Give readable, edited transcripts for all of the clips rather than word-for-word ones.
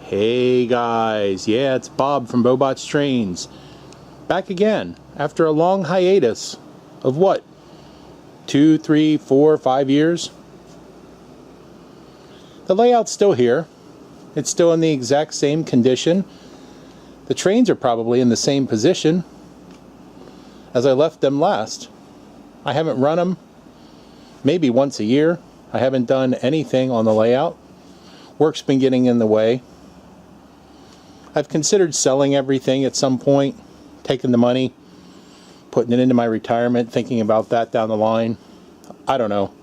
Hey guys, yeah, it's Bob from Bobot's Trains. Back again after a long hiatus of what? 2, 3, 4, 5 years? The layout's still here. It's still in the exact same condition. The trains are probably in the same position as I left them last. I haven't run them maybe once a year. I haven't done anything on the layout. Work's been getting in the way. I've considered selling everything at some point, taking the money, putting it into my retirement, thinking about that down the line. I don't know.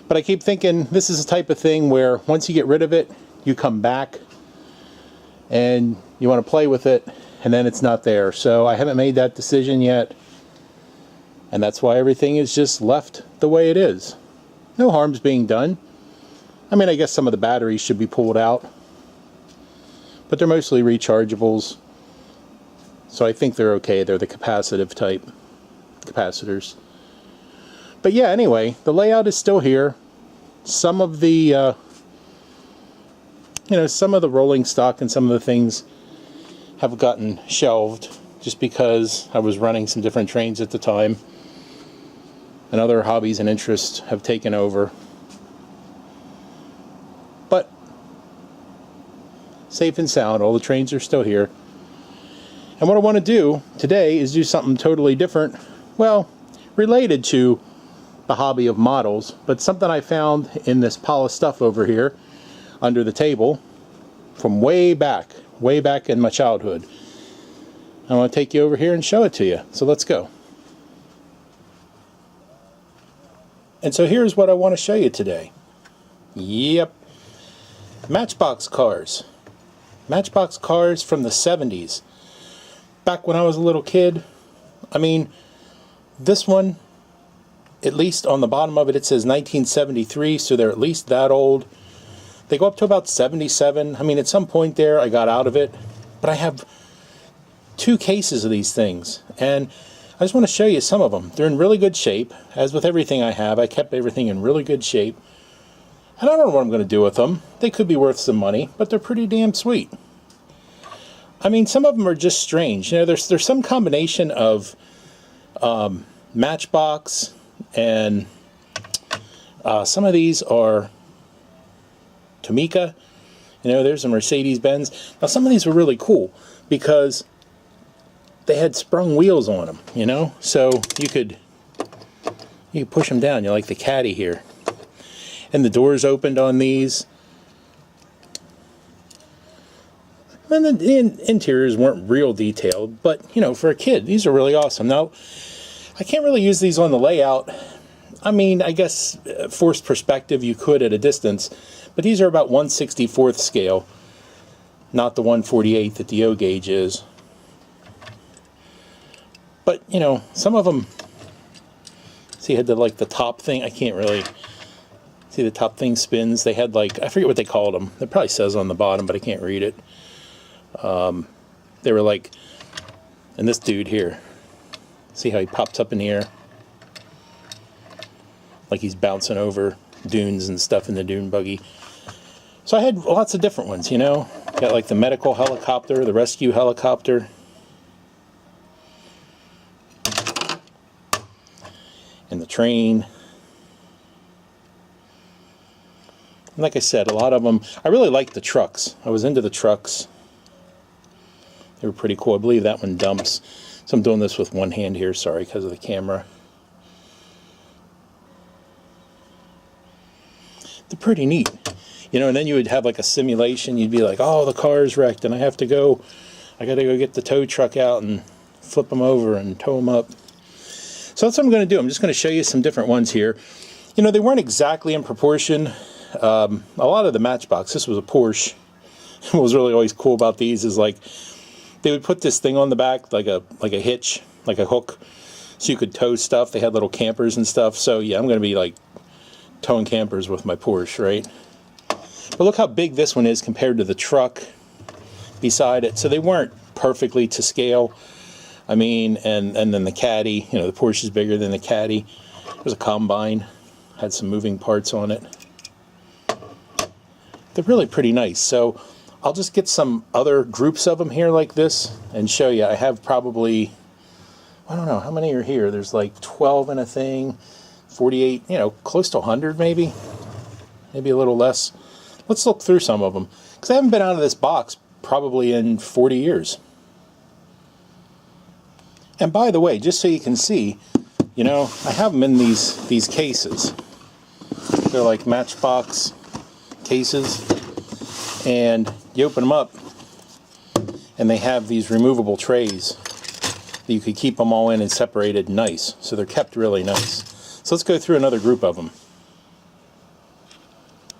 But I keep thinking this is the type of thing where once you get rid of it, you come back and you want to play with it, and then it's not there. So I haven't made that decision yet, and that's why everything is just left the way it is. No harm's being done. I mean, I guess some of the batteries should be pulled out, but they're mostly rechargeables, so I think they're okay. They're the capacitive type capacitors. But yeah, anyway, the layout is still here. Some of the some of the rolling stock and some of the things have gotten shelved just because I was running some different trains at the time, and other hobbies and interests have taken over. But safe and sound, all the trains are still here. And what I want to do today is do something totally different, well, related to the hobby of models, but something I found in this pile of stuff over here under the table from way back in my childhood. I want to take you over here and show it to you. So let's go. And so here's what I want to show you today. Yep. Matchbox cars. Matchbox cars from the 70s. Back when I was a little kid. I mean, this one, at least on the bottom of it, it says 1973, so they're at least that old. They go up to about 77. I mean, at some point there, I got out of it. But I have 2 cases of these things, and I just want to show you some of them. They're in really good shape. As with everything I have, I kept everything in really good shape. And I don't know what I'm going to do with them. They could be worth some money, but they're pretty damn sweet. I mean, some of them are just strange. You know, there's some combination of Matchbox, and some of these are Tomica. You know, there's a Mercedes-Benz. Now, some of these were really cool because they had sprung wheels on them, you know? So you could push them down. You like the caddy here. And the doors opened on these. And the interiors weren't real detailed, but, you know, for a kid, these are really awesome. Now, I can't really use these on the layout. I mean, I guess forced perspective you could at a distance, but these are about 1/64th scale, not the 1/48 that the O gauge is. But, you know, some of them, see, had the top thing. I can't really see the top thing spins. They had I forget what they called them. It probably says on the bottom, but I can't read it. They were and this dude here, see how he pops up in the air? Like he's bouncing over dunes and stuff in the dune buggy. So I had lots of different ones, you know. Got the medical helicopter, the rescue helicopter. And the train. And like I said, a lot of them, I really liked the trucks. I was into the trucks. They were pretty cool. I believe that one dumps. So I'm doing this with one hand here, sorry, because of the camera. They're pretty neat. You know, and then you would have a simulation. You'd be like, oh, the car's wrecked, and I got to go get the tow truck out and flip them over and tow them up. So that's what I'm going to do. I'm just going to show you some different ones here. You know, they weren't exactly in proportion. A lot of the Matchbox, this was a Porsche. What was really always cool about these is they would put this thing on the back, like a hitch, like a hook, so you could tow stuff. They had little campers and stuff. So yeah, I'm going to be towing campers with my Porsche, right? But look how big this one is compared to the truck beside it. So they weren't perfectly to scale. I mean, and then the caddy, you know, the Porsche is bigger than the caddy. There's a combine, had some moving parts on it. They're really pretty nice. So I'll just get some other groups of them here like this and show you. I have probably, I don't know, how many are here? There's like 12 in a thing, 48, you know, close to 100 maybe a little less. Let's look through some of them, because I haven't been out of this box probably in 40 years. And by the way, just so you can see, you know, I have them in these cases. They're like Matchbox cases, and you open them up and they have these removable trays that you could keep them all in and separated nice. So they're kept really nice. So let's go through another group of them.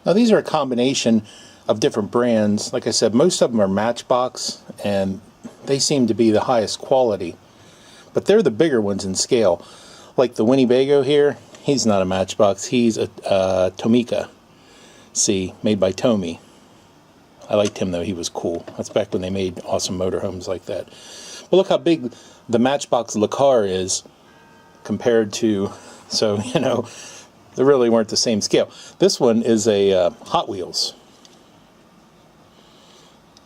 Now these are a combination of different brands. Like I said, most of them are Matchbox, and they seem to be the highest quality. But they're the bigger ones in scale. Like the Winnebago here, he's not a Matchbox, he's a Tomica. See, made by Tomy. I liked him though, he was cool. That's back when they made awesome motorhomes like that. But look how big the Matchbox car is compared to, so, you know, they really weren't the same scale. This one is a Hot Wheels.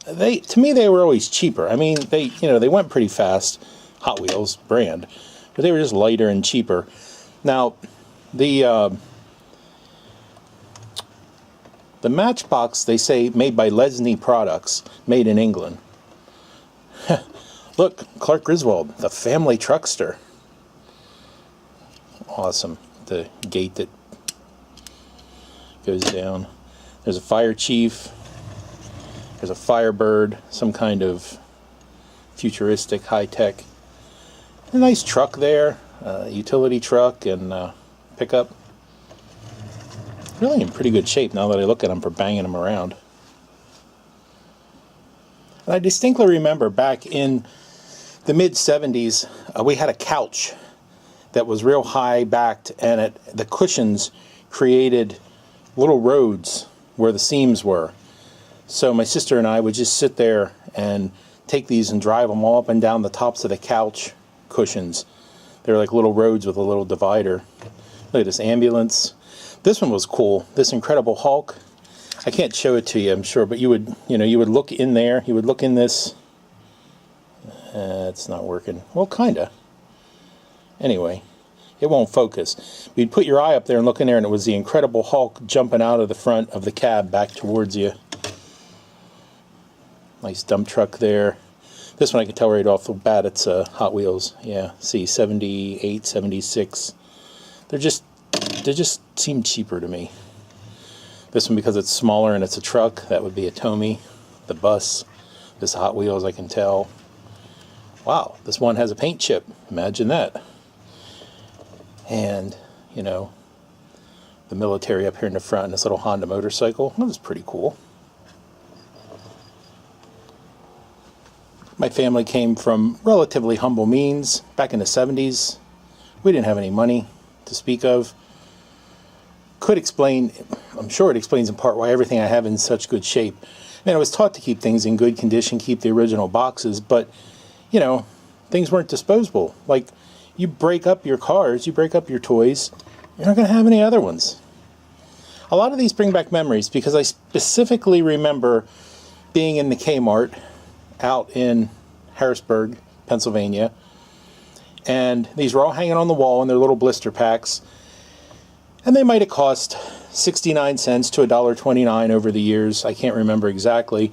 To me, they were always cheaper. I mean, they went pretty fast, Hot Wheels brand, but they were just lighter and cheaper. Now, the Matchbox, they say, made by Lesney Products, made in England. Look, Clark Griswold, the family truckster. Awesome. The gate that goes down. There's a fire chief. There's a Firebird, some kind of futuristic high-tech. A nice truck there, utility truck and pickup. Really in pretty good shape now that I look at them for banging them around. And I distinctly remember back in the mid-70s, we had a couch that was real high-backed, and the cushions created little roads where the seams were. So my sister and I would just sit there and take these and drive them all up and down the tops of the couch cushions. They're like little roads with a little divider. Look at this ambulance. This one was cool. This Incredible Hulk. I can't show it to you, I'm sure, but you would look in there. You would look in this. It's not working. Well, kinda. Anyway, it won't focus. You'd put your eye up there and look in there, and it was the Incredible Hulk jumping out of the front of the cab back towards you. Nice dump truck there. This one I can tell right off the bat it's Hot Wheels. Yeah, see, 78, 76. They just seem cheaper to me. This one, because it's smaller and it's a truck, that would be a Tomy. The bus, this Hot Wheels, I can tell. Wow, this one has a paint chip. Imagine that. And, you know, the military up here in the front, and this little Honda motorcycle. That was pretty cool. My family came from relatively humble means. Back in the 70s, we didn't have any money to speak of. Could explain, I'm sure it explains in part why everything I have in such good shape. Man, I was taught to keep things in good condition, keep the original boxes, but, you know, things weren't disposable. Like, you break up your cars, you break up your toys, you're not going to have any other ones. A lot of these bring back memories, because I specifically remember being in the Kmart out in Harrisburg, Pennsylvania, and these were all hanging on the wall in their little blister packs, and they might have cost 69 cents to $1.29 over the years. I can't remember exactly.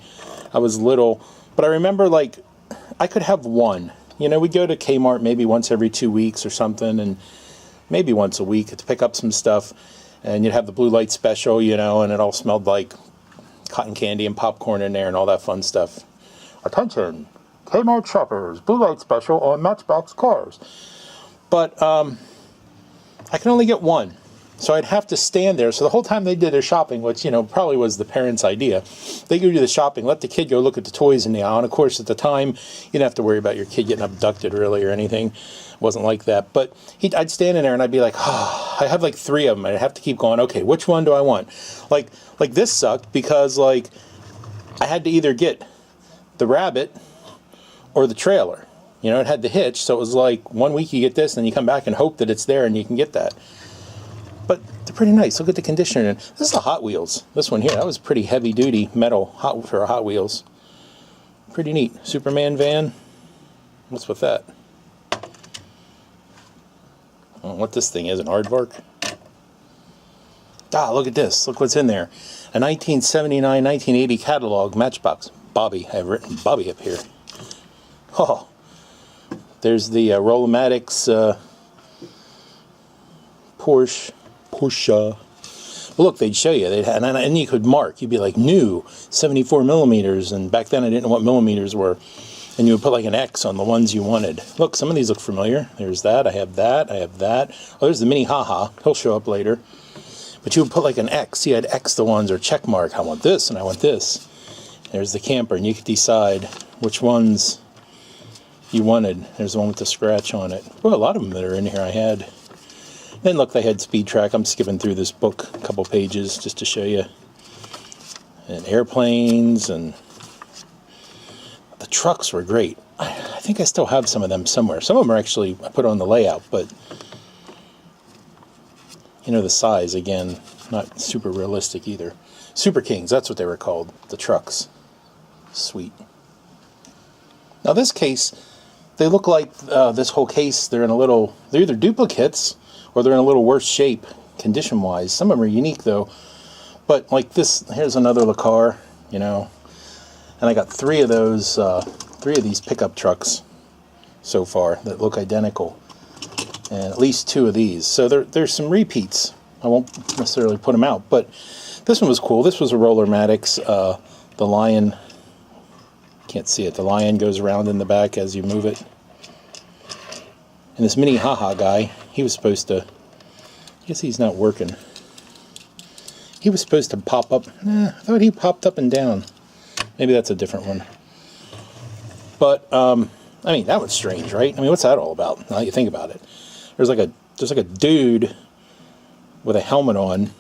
I was little, but I remember, like, I could have one. You know, we'd go to Kmart maybe once every 2 weeks or something, and maybe once a week to pick up some stuff, and you'd have the blue light special, you know, and it all smelled like cotton candy and popcorn in there and all that fun stuff. Attention, Kmart shoppers, blue light special on Matchbox Cars. But I can only get one. So I'd have to stand there. So the whole time they did their shopping, which, you know, probably was the parents' idea, they go do the shopping, let the kid go look at the toys in the aisle. And of course, at the time, you didn't have to worry about your kid getting abducted really or anything. It wasn't like that. But I'd stand in there and I'd be like, oh, I have like 3 of them. I'd have to keep going, okay, which one do I want? Like this sucked because, like, I had to either get the rabbit or the trailer. You know, it had the hitch, so it was like 1 week you get this, and then you come back and hope that it's there and you can get that. But They're pretty nice. Look at the conditioner. This is the Hot Wheels. This one here, that was pretty heavy duty metal for Hot Wheels. Pretty neat. Superman van. What's with that? I don't know what this thing is, an aardvark. Ah, look at this. Look what's in there. A 1979, 1980 catalog Matchbox. Bobby. I have written Bobby up here. Oh. There's the Rollomatics Porsche. Well, look, they'd show you. And you could mark. You'd be like, new, 74 millimeters. And back then I didn't know what millimeters were. And you would put like an X on the ones you wanted. Look, some of these look familiar. There's that. I have that. I have that. Oh, there's the Mini Haha. He'll show up later. But you would put like an X. You had X the ones or check mark. I want this and I want this. There's the camper. And you could decide which ones you wanted. There's the one with the scratch on it. Well, a lot of them that are in here I had. Then look, they had Speed Track. I'm skipping through this book, a couple pages, just to show you. And airplanes, and the trucks were great. I think I still have some of them somewhere. Some of them are actually, I put on the layout, but you know, the size, again, not super realistic either. Super Kings, that's what they were called, the trucks. Sweet. Now this case, they look like this whole case, they're either duplicates, or they're in a little worse shape, condition-wise. Some of them are unique, though. But, like this, here's another LeCar, you know. And I got three of these pickup trucks so far that look identical. And at least two of these. So there's some repeats. I won't necessarily put them out. But this one was cool. This was a Rollomatics. The Lion, can't see it. The Lion goes around in the back as you move it. And this Mini Haha guy, he was supposed to, I guess he's not working. He was supposed to pop up. I thought he popped up and down. Maybe that's a different one. But, I mean, that was strange, right? I mean, what's that all about? Now you think about it. There's like a dude with a helmet on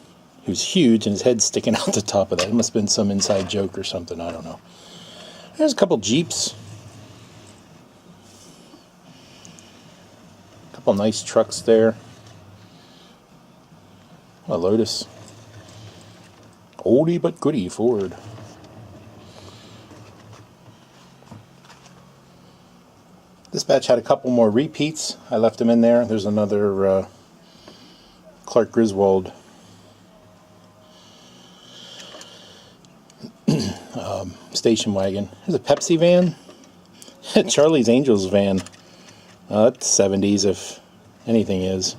who's huge and his head's sticking out the top of that. It must have been some inside joke or something. I don't know. There's a couple Jeeps. Couple nice trucks there. A Lotus. Oldie but goodie Ford. This batch had a couple more repeats. I left them in there. There's another Clark Griswold station wagon. There's a Pepsi van. Charlie's Angels van. That's 70s if anything is.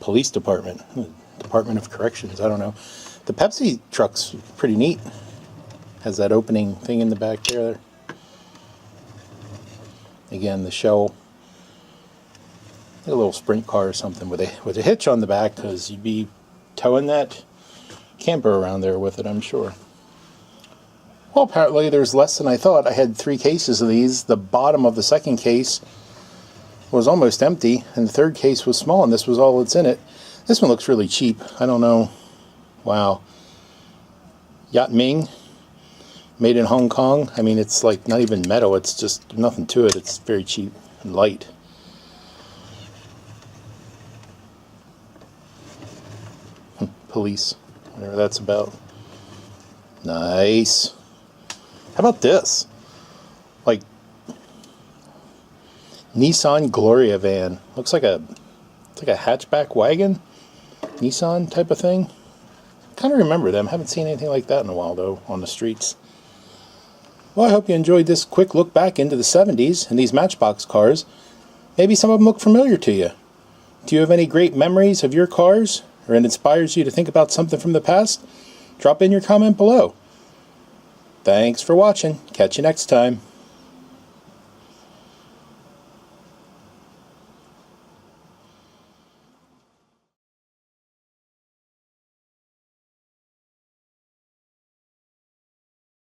Police department. Department of Corrections. I don't know. The Pepsi truck's pretty neat. Has that opening thing in the back there. Again, the shell. A little sprint car or something with a hitch on the back, because you'd be towing that camper around there with it, I'm sure. Well, apparently there's less than I thought. I had 3 cases of these. The bottom of the second case was almost empty, and the third case was small, and this was all that's in it. This one looks really cheap. I don't know. Wow. Yat Ming, made in Hong Kong. I mean, it's like not even metal. It's just nothing to it. It's very cheap and light. Police, whatever that's about. Nice. How about this? Like Nissan Gloria van. Looks like it's like a hatchback wagon, Nissan type of thing. Kind of remember them. Haven't seen anything like that in a while though on the streets. Well, I hope you enjoyed this quick look back into the 70s and these Matchbox cars. Maybe some of them look familiar to you. Do you have any great memories of your cars, or it inspires you to think about something from the past? Drop in your comment below. Thanks for watching. Catch you next time.